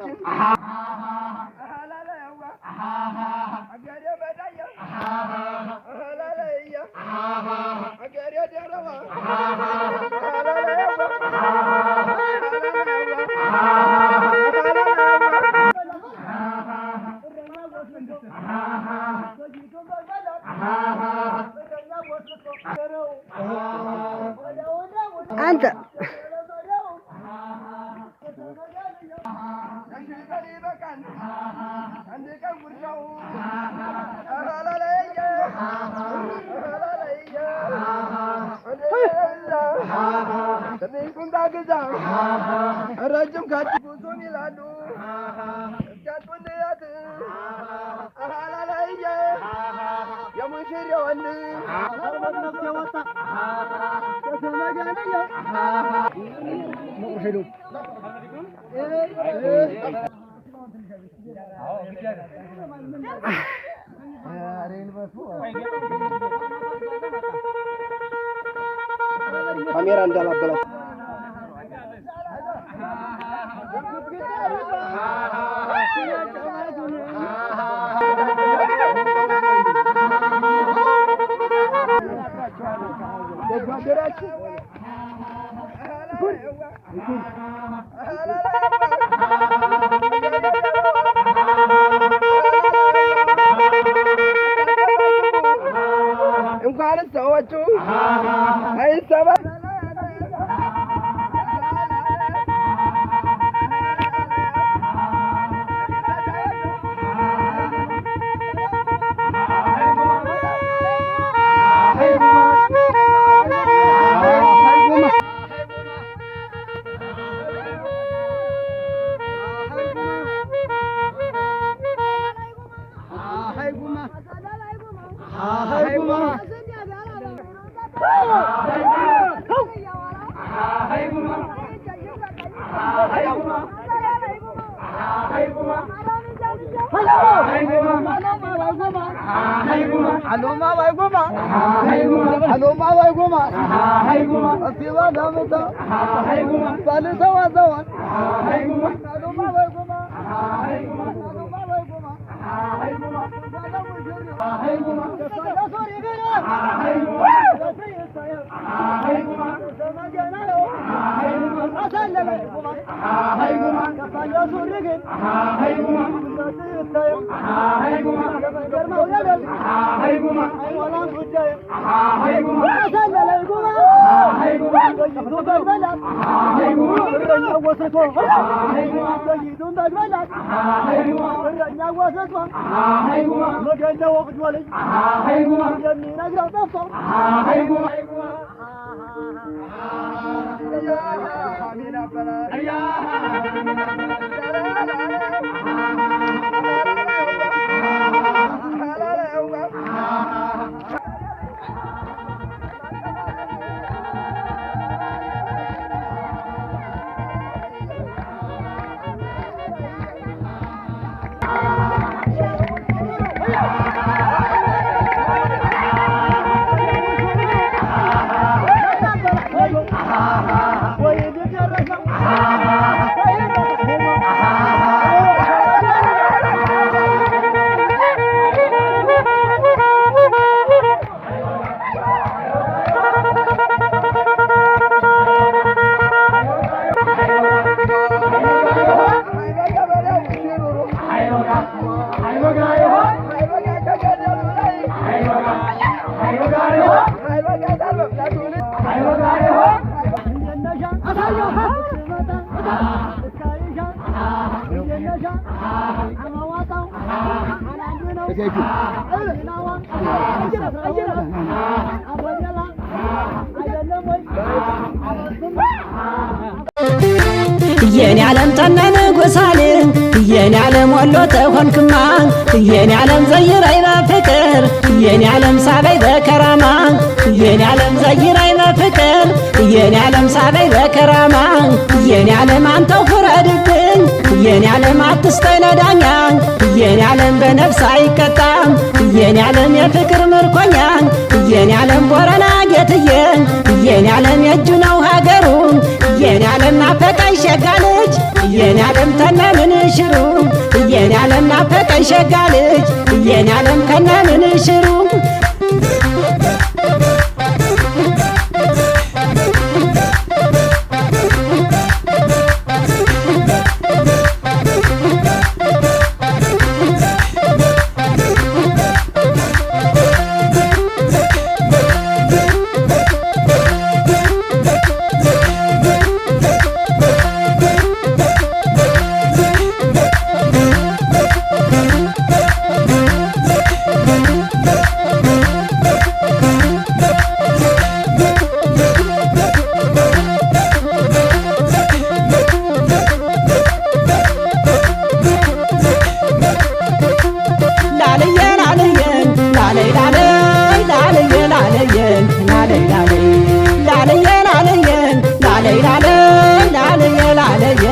አባታችን አንተ ረጅም ካጭ ጉዞን ይላሉ እስኪያጡንያት አላላየ የሙሽር ወንድ ነፍስ የወጣ ተሰመገነየ ሙሽሩ ካሜራ እንዳላበላሽ እንኳን ሰዎቹ አይሰባ Aloma vai goma, aloma vai goma, ativa damta, palu sawa sawa, aloma vai goma, aloma vai goma, sada mujhuri, sada sori gara, sada saya, sama jana lo, asan lele goma, sada sori gara, sada የኔ ዓለም ተነነ ጎሳሌ የኔ ዓለም ወሎ ተሆንክማ የኔ ዓለም ዘይራይ በፍቅር የኔ ዓለም ሳበይ በከራማ የኔ ዓለም ዘይራይ በፍቅር የኔ ዓለም ሳበይ በከራማ የኔ ዓለም አንተው ፍረድብኝ የኔ ዓለም አትስጠኝ ለዳኛ የኔ ዓለም በነፍስ አይቀጣም የኔ ዓለም የፍቅር ምርኮኛ የኔ ዓለም ቦረና ጌትዬ የኔ ዓለም የእጁ ነው ሀገሩ የኔ ዓለም ናፈቀኝ ሸጋ ልጅ የኔ ዓለም ተነ ምንሽሩ የኔ ዓለም ናፈቀኝ ሸጋ ልጅ የኔ ዓለም ከነ ምንሽሩ ላለየ